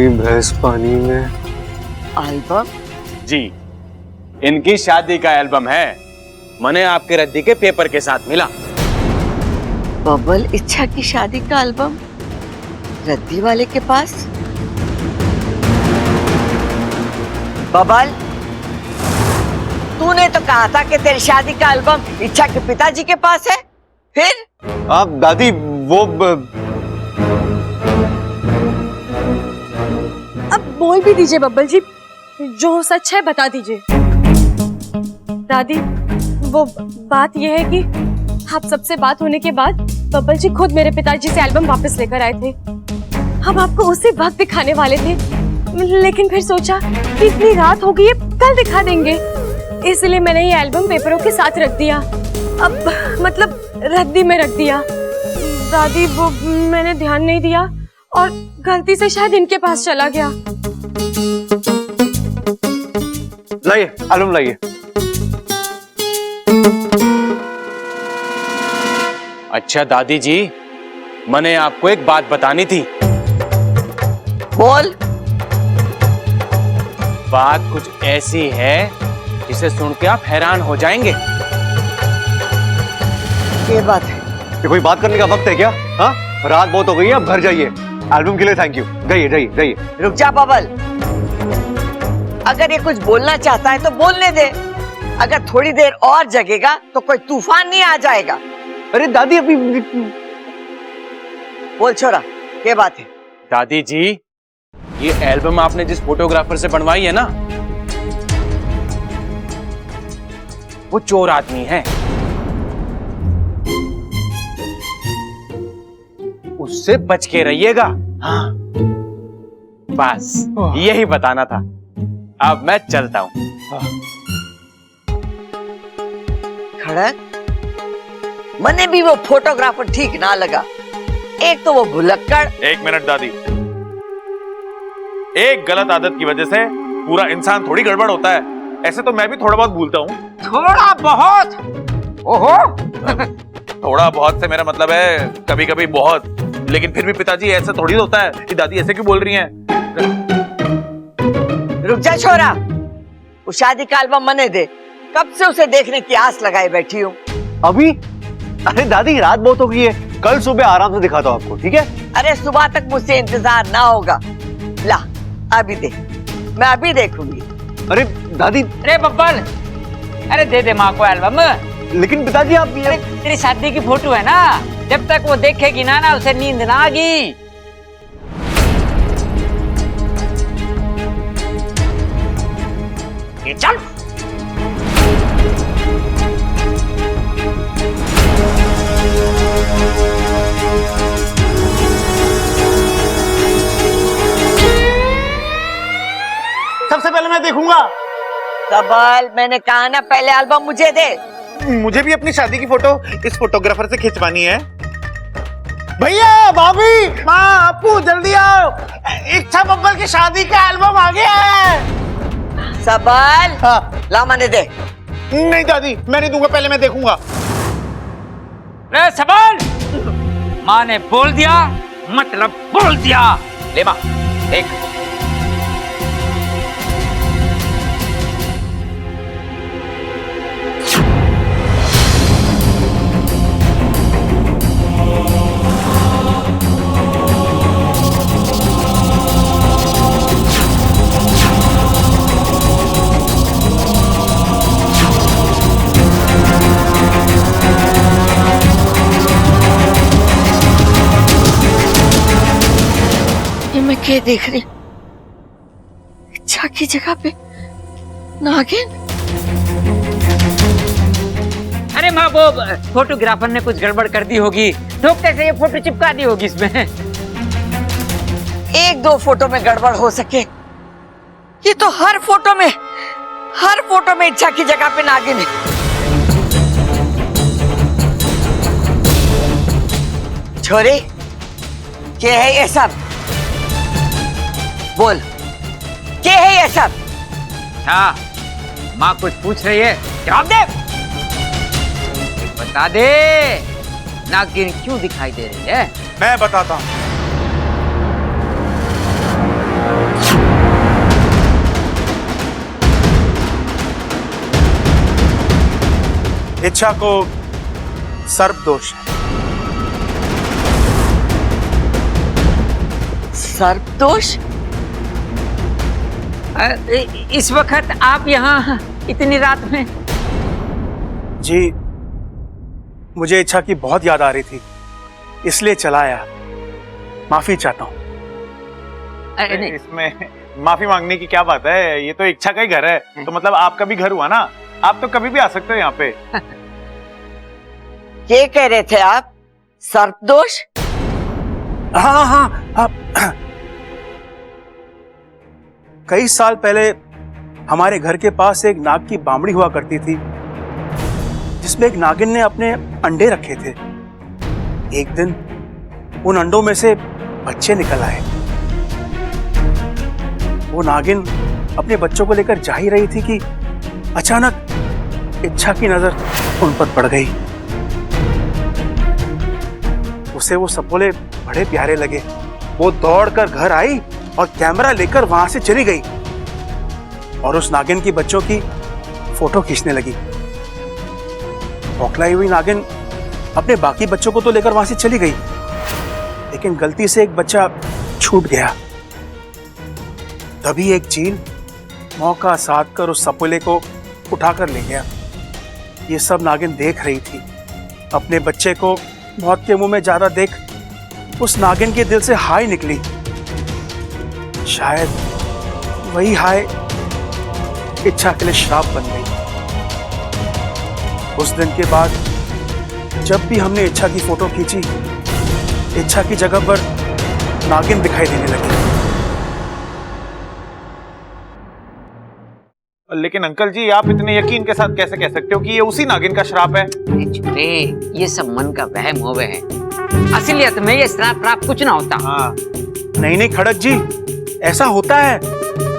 गई भैंस पानी में। एल्बम? जी, इनकी शादी का एल्बम है। मैंने आपके रद्दी के पेपर के साथ मिला। बबल इच्छा की शादी का एल्बम रद्दी वाले के पास? बबल, तूने तो कहा था कि तेरी शादी का एल्बम इच्छा के पिताजी के पास है। फिर आप दादी वो अब बोल भी दीजिए बब्बल जी, जो सच है बता दीजिए। दादी, वो बात यह है कि आप सबसे बात होने के बाद बब्बल जी खुद मेरे पिताजी से एल्बम वापस लेकर आए थे। हम आपको उसी वक्त दिखाने वाले थे, लेकिन फिर सोचा कि इतनी रात हो गई है, कल दिखा देंगे, इसलिए मैंने ये एल्बम पेपरों के साथ रख दिया। अब मतलब रद्दी में रख दिया। दादी, वो मैंने ध्यान नहीं दिया और गलती से शायद इनके पास चला गया। लाइए एल्बम लाइए। अच्छा दादी जी, मैंने आपको एक बात बतानी थी। बोल। बात कुछ ऐसी है जिसे सुन के आप हैरान हो जाएंगे। ये बात है? ये कोई बात करने का वक्त है क्या? हाँ, रात बहुत हो गई है, अब घर जाइए। एल्बम के लिए थैंक यू। जाइए जाइए जाइए। रुक जा बबल, अगर ये कुछ बोलना चाहता है तो बोलने दे। अगर थोड़ी देर और जगेगा तो कोई तूफान नहीं आ जाएगा। अरे दादी अभी बोल छोरा, क्या बात है? दादी जी, ये एल्बम आपने जिस फोटोग्राफर से बनवाई है ना, वो चोर आदमी है। उससे बच के रहिएगा। हाँ, बस यही बताना था। अब मैं चलता हूं। खड़क, मने भी वो फोटोग्राफर ठीक ना लगा। एक तो वो भुलक्कड़। एक मिनट दादी, एक गलत आदत की वजह से पूरा इंसान थोड़ी गड़बड़ होता है। ऐसे तो मैं भी थोड़ा बहुत भूलता हूँ। थोड़ा बहुत? ओहो। थोड़ा बहुत से मेरा मतलब है कभी कभी बहुत। लेकिन फिर भी पिताजी ऐसा थोड़ी होता है कि दादी ऐसे क्यों बोल रही हैं? रुक जा छोरा, उस शादी का एल्बम मने दे। कब से उसे देखने की आस लगाए बैठी हूँ। अभी? अरे दादी रात बहुत हो गई है, कल सुबह आराम से दिखाता हूँ आपको, ठीक है? अरे सुबह तक मुझसे इंतजार ना होगा। ला अभी दे, मैं अभी देखूंगी। अरे दादी। अरे बब्बल, अरे दे दे माँ को एल्बम। लेकिन पिताजी आप अरे तेरी शादी की फोटो है ना, जब तक वो देखेगी ना उसे नींद ना आगी। ये चल। सबसे पहले मैं देखूंगा। सबल, मैंने कहा ना पहले एल्बम मुझे दे। मुझे भी अपनी शादी की फोटो इस फोटोग्राफर से खिंचवानी है। भैया, भाभी, माँ, अपू, जल्दी आओ। इच्छा बब्बल की शादी का एल्बम आ गया है। सबल, हाँ। ला मने दे। नहीं दादी, मैं नहीं दूंगा, पहले मैं देखूंगा। रे सबल, माँ ने बोल दिया मतलब बोल दिया। ले माँ, देख। मैं क्या देख रही? इच्छा की जगह पे नागिन? अरे माँ, वो फोटोग्राफर ने कुछ गड़बड़ कर दी होगी, धोखे से ये फोटो चिपका दी होगी इसमें। एक दो फोटो में गड़बड़ हो सके, ये तो हर फोटो में इच्छा की जगह पे नागिन है। छोरी, क्या है ये सब? बोल, क्या है ये सब? हाँ, माँ कुछ पूछ रही है, जवाब दे। बता दे, नागिन क्यों दिखाई दे रही है? मैं बताता हूँ। इच्छा को सर्पदोष है। सर्पदोष? इस वक्त आप यहाँ इतनी रात में? जी, मुझे इच्छा की बहुत याद आ रही थी, इसलिए चला आया। माफी चाहता हूँ। नहीं। इसमें माफी मांगने की क्या बात है? ये तो इच्छा का ही घर है, तो मतलब आपका भी घर हुआ ना। आप तो कभी भी आ सकते हो यहाँ पे। क्या कह रहे थे आप? सर्पदोष? हाँ हाँ हाँ। कई साल पहले हमारे घर के पास एक नाग की बामड़ी हुआ करती थी, जिसमें एक नागिन ने अपने अंडे रखे थे। एक दिन उन अंडों में से बच्चे निकल आए। वो नागिन अपने बच्चों को लेकर जा ही रही थी कि अचानक इच्छा की नजर उन पर पड़ गई। उसे वो सपोले बड़े प्यारे लगे। वो दौड़कर घर आई और कैमरा लेकर वहां से चली गई और उस नागिन की बच्चों की फोटो खींचने लगी। बौखलाई हुई नागिन अपने बाकी बच्चों को तो लेकर वहां से चली गई, लेकिन गलती से एक बच्चा छूट गया। तभी एक चील मौका साध कर उस सपोले को उठाकर ले गया। ये सब नागिन देख रही थी। अपने बच्चे को मौत के मुंह में ज्यादा देख उस नागिन के दिल से हाय निकली। शायद वही हाय इच्छा के लिए श्राप बन गई। उस दिन के बाद जब भी हमने इच्छा की फोटो खींची, इच्छा की जगह पर नागिन दिखाई देने लगी। लेकिन अंकल जी, आप इतने यकीन के साथ कैसे कह सकते हो कि ये उसी नागिन का श्राप है? छोटे, ये सब मन का वहम होवे है। असलियत में ये श्राप कुछ ना होता। हाँ, नहीं खड़क जी, ऐसा होता है।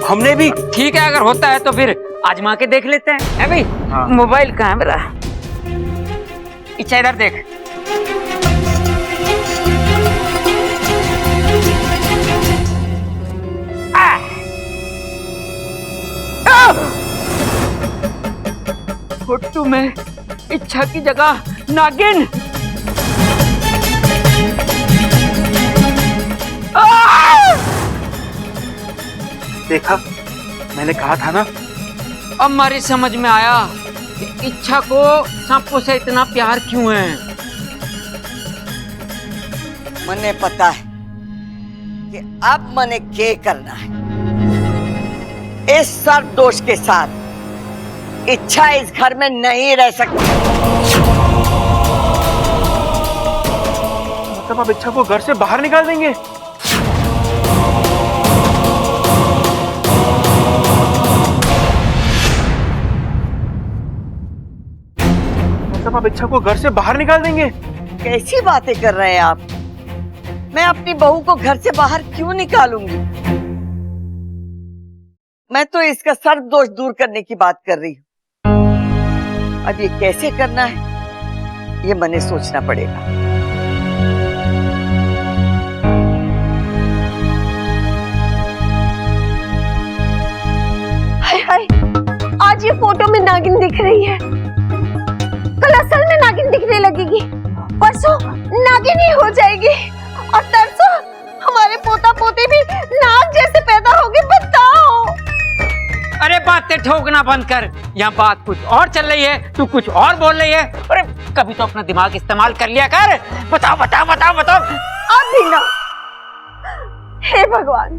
हमने भी। ठीक है, अगर होता है तो फिर आजमा के देख लेते हैं। है भाई? हाँ। मोबाइल कहाँ है मेरा? इच्छा इधर देख। फोटो में इच्छा की जगह नागिन। देखा, मैंने कहा था ना। अब हमारी समझ में आया कि इच्छा को सांपों से इतना प्यार क्यों है। मने पता है कि अब मने क्या करना है। इस सर्पदोष के साथ इच्छा इस घर में नहीं रह सकती। मतलब आप इच्छा को घर से बाहर निकाल देंगे? मतलब आप इच्छा को घर से बाहर निकाल देंगे? कैसी बातें कर रहे हैं आप? मैं अपनी बहू को घर से बाहर क्यों निकालूंगी? मैं तो इसका सर्पदोष दूर करने की बात कर रही हूँ। अब ये कैसे करना है, ये मने सोचना पड़ेगा। हाय हाय, आज ये फोटो में नागिन दिख रही है, कल असल में नागिन दिखने लगेगी, परसों नागिन ही हो जाएगी और तरसों हमारे पोता पोती भी नाग जैसे पैदा होंगे। बताओ। अरे बातें ठोकना बंद कर। यहाँ बात कुछ और चल रही है, तू कुछ और बोल रही है। अरे कभी तो अपना दिमाग इस्तेमाल कर लिया कर। बताओ बताओ बताओ बताओ। अब भी ना। हे भगवान,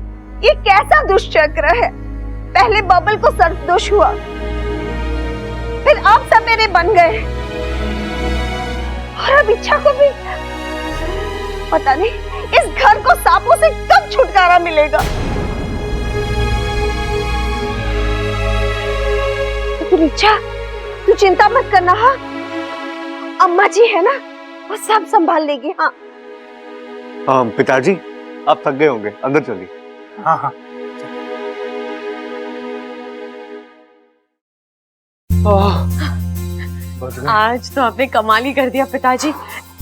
ये कैसा दुष्चक्र है। पहले बबल को सर्पदोष हुआ, फिर आप सपेरे बन गए और अब इच्छा को भी। पता नहीं इस घर को सांपों से कब छुटकारा मिलेगा। लेकिन इच्छा, तू चिंता मत करना। हाँ, अम्मा जी है ना, वो सब संभाल लेगी। हाँ पिताजी, आप थक गए होंगे, अंदर चलिए। हाँ हाँ। आज तो आपने कमाल ही कर दिया पिताजी,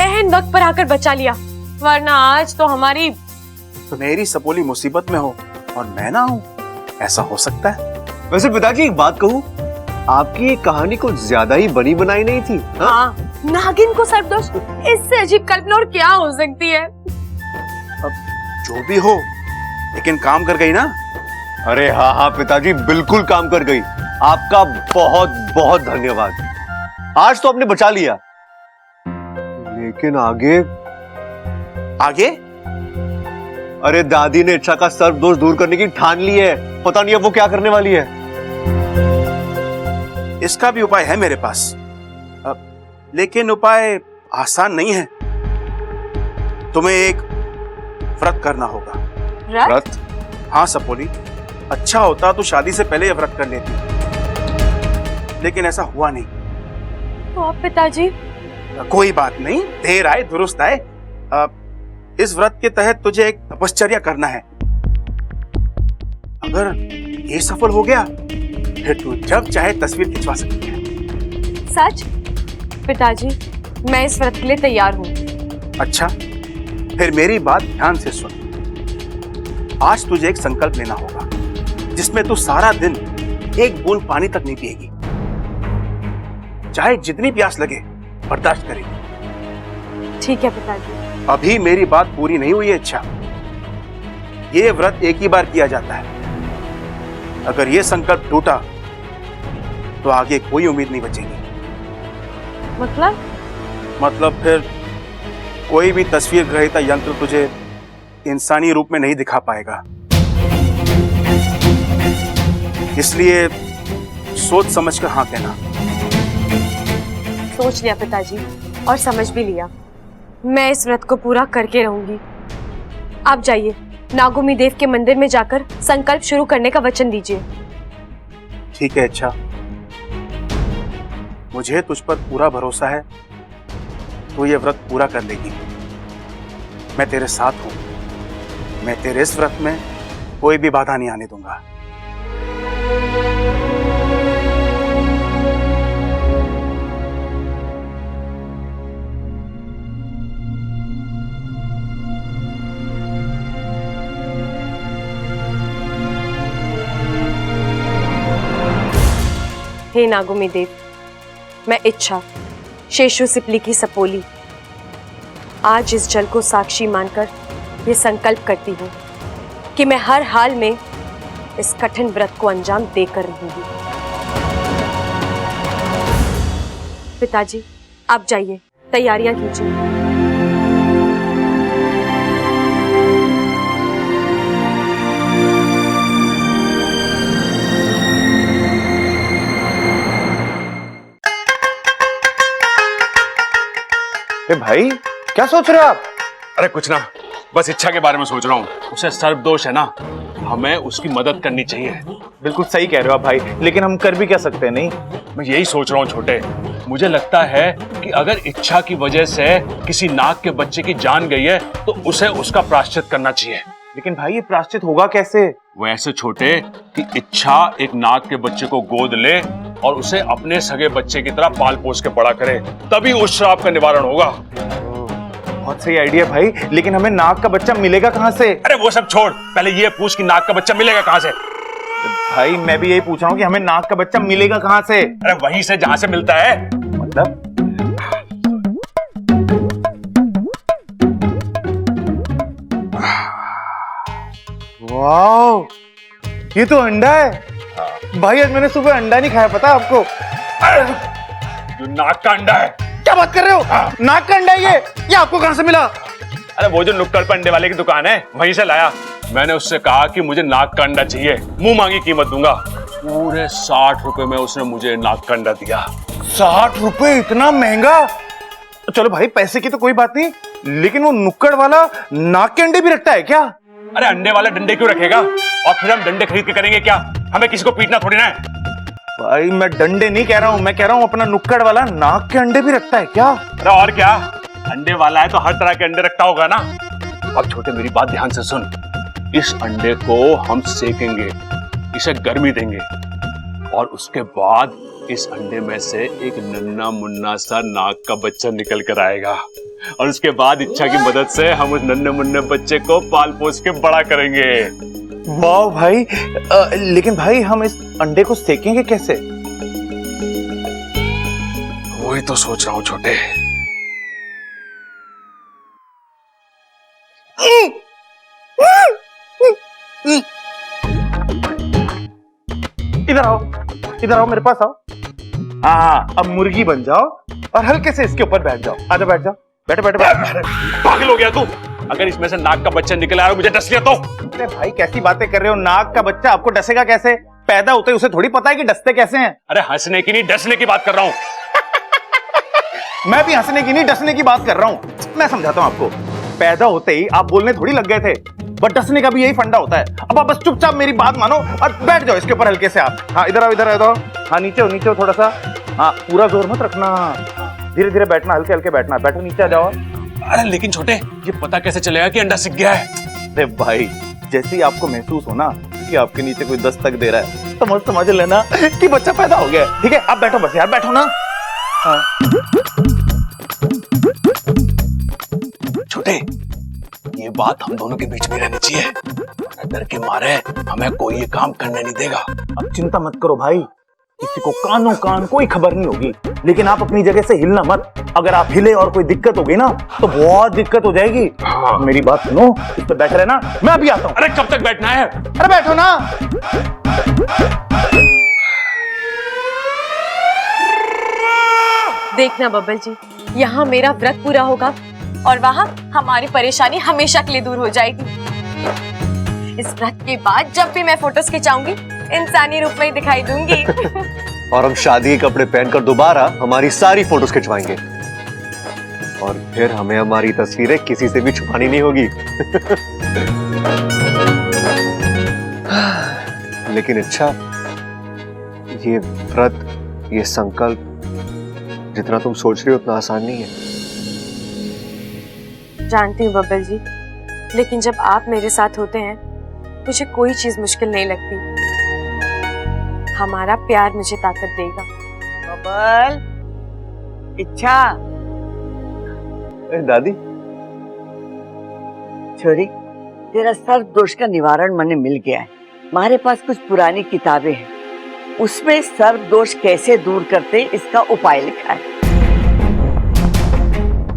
एहन वक्त पर आकर बचा लिया, वरना आज तो हमारी। तो मेरी सपोली मुसीबत में हो और मैं ना हूं, ऐसा हो सकता है? वैसे पिताजी एक बात कहूं, आपकी ये कहानी कुछ ज्यादा ही बनी बनाई नहीं थी? हाँ? हाँ, नागिन को सर्पदोष, इससे अजीब कल्पना और क्या हो सकती है? जो भी हो, लेकिन काम कर गई ना। अरे हाँ हाँ पिताजी, बिल्कुल काम कर गई। आपका बहुत बहुत धन्यवाद। आज तो आपने बचा लिया, लेकिन आगे? आगे? अरे दादी ने इच्छा का सर्प दोष दूर करने की ठान ली है। पता नहीं अब वो क्या करने वाली है। इसका भी उपाय है मेरे पास, लेकिन उपाय आसान नहीं है। तुम्हें एक व्रत करना होगा। व्रत? हाँ सपोली, अच्छा होता तो शादी से पहले ये व्रत कर लेती, लेकिन ऐसा हुआ नहीं। तो आप पिताजी? कोई बात नहीं, देर आए दुरुस्त आए। इस व्रत के तहत तुझे एक तपश्चर्या करना है। अगर ये सफल हो गया फिर तू जब चाहे तस्वीर खिंचवा सकती है। सच? पिताजी, मैं इस व्रत के लिए तैयार हूँ। अच्छा, फिर मेरी बात ध्यान से सुन। आज तुझे एक संकल्प लेना होगा जिसमें तू सारा दिन एक बूंद पानी तक नहीं पिएगी, चाहे जितनी प्यास लगे बर्दाश्त करेगी। ठीक है पिताजी। अभी मेरी बात पूरी नहीं हुई है इच्छा। ये व्रत एक ही बार किया जाता है। अगर ये संकल्प टूटा तो आगे कोई उम्मीद नहीं बचेगी। मतलब फिर कोई भी तस्वीर ग्रहीता यंत्र तुझे इंसानी रूप में नहीं दिखा पाएगा। इसलिए सोच समझ कर हाँ कहना। सोच लिया पिताजी, और समझ भी लिया। मैं इस व्रत को पूरा करके रहूंगी। आप जाइए, नागोमी देव के मंदिर में जाकर संकल्प शुरू करने का वचन दीजिए। ठीक है अच्छा, मुझे तुझ पर पूरा भरोसा है। तू ये व्रत पूरा कर लेगी। मैं तेरे साथ हूं। मैं तेरे इस व्रत में कोई भी बाधा नहीं आने दूंगा। हे नागोमी देव, मैं इच्छा, शेषु सिपली की सपोली, आज इस जल को साक्षी मानकर ये संकल्प करती हूँ कि मैं हर हाल में इस कठिन व्रत को अंजाम देकर रहूंगी। पिताजी, आप जाइए, तैयारियां कीजिए। भाई क्या सोच रहे हो आप? अरे कुछ ना, बस इच्छा के बारे में सोच रहा हूँ। उसे सर्प दोष है ना, हमें उसकी मदद करनी चाहिए। बिल्कुल सही कह रहे हो आप भाई, लेकिन हम कर भी क्या सकते हैं? नहीं, मैं यही सोच रहा हूँ छोटे। मुझे लगता है कि अगर इच्छा की वजह से किसी नाग के बच्चे की जान गई है तो उसे उसका प्रायश्चित करना चाहिए। लेकिन भाई ये प्रायश्चित होगा कैसे? वैसे छोटे कि इच्छा एक नाग के बच्चे को गोद ले और उसे अपने सगे बच्चे की तरह पाल पोस के बड़ा करे, तभी उस श्राप का निवारण होगा। बहुत सही आइडिया भाई, लेकिन हमें नाग का बच्चा मिलेगा कहाँ से? अरे वो सब छोड़, पहले ये पूछ कि नाग का बच्चा मिलेगा कहाँ से। भाई मैं भी यही पूछ रहा हूँ कि हमें नाग का बच्चा मिलेगा कहाँ से? अरे वहीं से जहाँ से मिलता है। मतलब? वाओ, ये तो अंडा है। भाई आज मैंने सुबह अंडा नहीं खाया, पता आपको? जो नाग का अंडा है। क्या बात कर रहे हो? नाग का अंडा है ये आपको कहां से मिला? अरे वो जो नुक्कड़ पर अंडे वाले की दुकान है, वहीं से लाया। मैंने उससे कहा कि मुझे नाग का अंडा चाहिए, मुंह मांगी कीमत दूंगा। पूरे 60 रुपए में उसने मुझे नाग का अंडा दिया। 60 रुपए? इतना महंगा? चलो भाई, पैसे की तो कोई बात नहीं, लेकिन वो नुक्कड़ वाला नाग के अंडे भी रखता है क्या? अरे अंडे वाला डंडे क्यों रखेगा? और फिर हम डंडे खरीद के करेंगे क्या? हमें किसी को पीटना थोड़ी ना है। भाई मैं डंडे नहीं कह रहा हूँ, मैं कह रहा हूँ अपना नुक्कड़ वाला नाग के अंडे भी रखता है क्या? अरे और क्या, अंडे वाला है तो हर तरह के अंडे रखता होगा ना। अब छोटे मेरी बात ध्यान से सुन। इस अंडे को हम सेकेंगे, इसे गर्मी देंगे, और उसके बाद इस अंडे में से एक नन्ना मुन्ना सा नाग का बच्चा निकल कर आएगा, और उसके बाद इच्छा की मदद से हम उस नन्हे मुन्ने बच्चे को पाल पोस के बड़ा करेंगे। वाह भाई, लेकिन भाई हम इस अंडे को सेकेंगे कैसे? वही तो सोच रहा हूँ छोटे। इधर आओ मेरे पास आओ। हाँ, अब मुर्गी बन जाओ और हल्के से इसके ऊपर बैठ जाओ। आजा, बैठ जाओ, बैठो बैठो बैठो। पागल हो गया तू? अगर इसमें से नाक का बच्चा निकल आया और मुझे डस लिया तो? अरे भाई, कैसी बातें कर रहे हो? नाक का बच्चा आपको डसेगा कैसे? पैदा होते ही उसे थोड़ी पता है कि डसते कैसे हैं। अरे हंसने की नहीं, डसने की बात कर रहा हूँ। मैं भी हंसने की नहीं, डसने की बात कर रहा हूँ। मैं समझाता हूँ आपको। पैदा होते ही आप बोलने थोड़ी लग गए थे, बट डसने का भी यही फंडा होता है। अब आप बस चुपचाप मेरी बात मानो और बैठ जाओ इसके ऊपर हल्के से आप। हाँ, इधर आओ, इधर आ जाओ। हाँ, नीचे हो थोड़ा सा। हाँ, पूरा जोर मत रखना, धीरे धीरे बैठना, हल्के हल्के बैठना। बैठो, नीचे आ जाओ। अरे लेकिन छोटे, ये पता कैसे चलेगा कि अंडा सिक गया है? अरे भाई, जैसे ही आपको महसूस हो ना कि आपके नीचे कोई दस्तक दे रहा है, तो समझ लेना कि बच्चा पैदा हो गया है। ठीक है, आप बैठो बस यार, बैठो ना। हाँ। छोटे, ये बात हम दोनों के बीच में रहनी चाहिए। डर के मारे हमें कोई ये काम करने नहीं देगा। अब चिंता मत करो भाई, किसी को कानों कान कोई खबर नहीं होगी। लेकिन आप अपनी जगह से हिलना मत। अगर आप हिले और कोई दिक्कत होगी ना, तो बहुत दिक्कत हो जाएगी। हाँ। मेरी बात सुनो, इस पे बैठ रहना, मैं अभी आता हूँ। अरे कब तक बैठना है? अरे बैठो ना। देखना बब्बल जी, यहाँ मेरा व्रत पूरा होगा और वहाँ हमारी परेशानी हमेशा के लिए दूर हो जाएगी। इस व्रत के बाद जब भी मैं फोटोज खिंचाऊंगी, इंसानी रूप में ही दिखाई दूंगी। और हम शादी के कपड़े पहनकर दोबारा हमारी सारी फोटोज खिंचवाएंगे और फिर हमें हमारी तस्वीरें किसी से भी छुपानी नहीं होगी। लेकिन अच्छा, ये व्रत, ये संकल्प जितना तुम सोच रही हो उतना आसान नहीं है। जानती हूँ बब्बल जी, लेकिन जब आप मेरे साथ होते हैं मुझे कोई चीज मुश्किल नहीं लगती। हमारा प्यार मुझे ताकत देगा। बबल, इच्छा, दादी, छोरी, तेरा सर्प दोष का निवारण मैंने मिल गया है। हमारे पास कुछ पुरानी किताबें हैं, उसमें सर्प दोष कैसे दूर करते इसका उपाय लिखा है।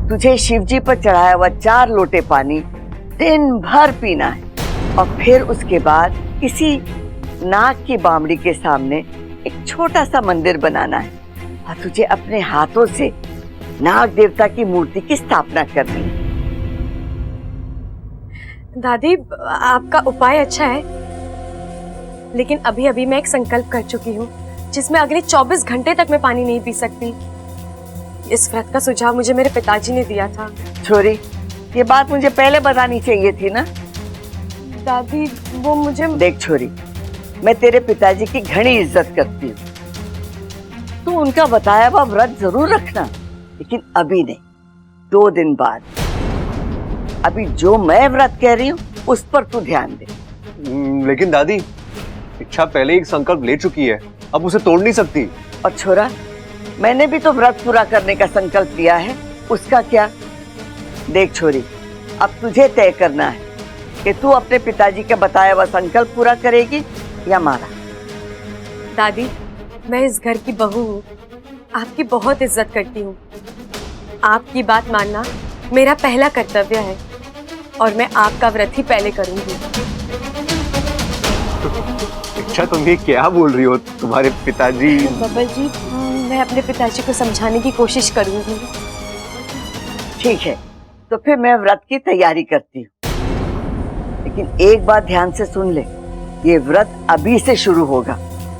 तुझे शिवजी पर चढ़ाया हुआ 4 लोटे पानी दिन भर पीना है और फिर उसके बाद किसी नाग की बामड़ी के सामने एक छोटा सा मंदिर बनाना है और तुझे अपने हाथों से नाग देवता की मूर्ति की स्थापना करनी है। दादी, आपका उपाय अच्छा है, लेकिन अभी अभी मैं एक संकल्प कर चुकी हूँ जिसमें अगले 24 घंटे तक मैं पानी नहीं पी सकती। इस व्रत का सुझाव मुझे मेरे पिताजी ने दिया था। छोरी, ये बात मुझे पहले बतानी चाहिए थी ना। दादी, वो मुझे... देख छोरी, मैं तेरे पिताजी की घनी इज्जत करती हूँ। तू उनका बताया हुआ व्रत जरूर रखना, लेकिन अभी नहीं, 2 दिन बाद। अभी जो मैं व्रत कह रही हूँ उस पर तू ध्यान दे। लेकिन दादी, इच्छा पहले एक संकल्प ले चुकी है, अब उसे तोड़ नहीं सकती। और छोरा, मैंने भी तो व्रत पूरा करने का संकल्प लिया है, उसका क्या? देख छोरी, अब तुझे तय करना है कि तू अपने पिताजी का बताया हुआ संकल्प पूरा करेगी या मारा। दादी, मैं इस घर की बहू हूँ, आपकी बहुत इज्जत करती हूँ। आपकी बात मानना मेरा पहला कर्तव्य है और मैं आपका व्रत ही पहले करूंगी। अच्छा, तुम ये क्या बोल रही हो? तुम्हारे पिताजी... बब्बल जी, मैं अपने पिताजी को समझाने की कोशिश करूंगी। ठीक है, तो फिर मैं व्रत की तैयारी करती हूँ, लेकिन एक बात ध्यान से सुन ले, ये व्रत अभी से शुरू होगा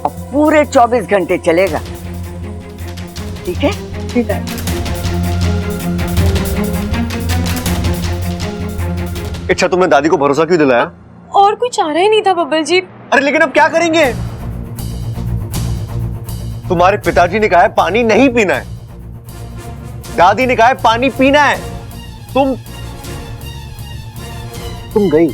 और पूरे 24 घंटे चलेगा। ठीक है? ठीक है। अच्छा, तुमने दादी को भरोसा क्यों दिलाया? और कोई चारा ही नहीं था बब्बल जी। अरे लेकिन अब क्या करेंगे? तुम्हारे पिताजी ने कहा है पानी नहीं पीना है, दादी ने कहा है पानी पीना है। तुम गई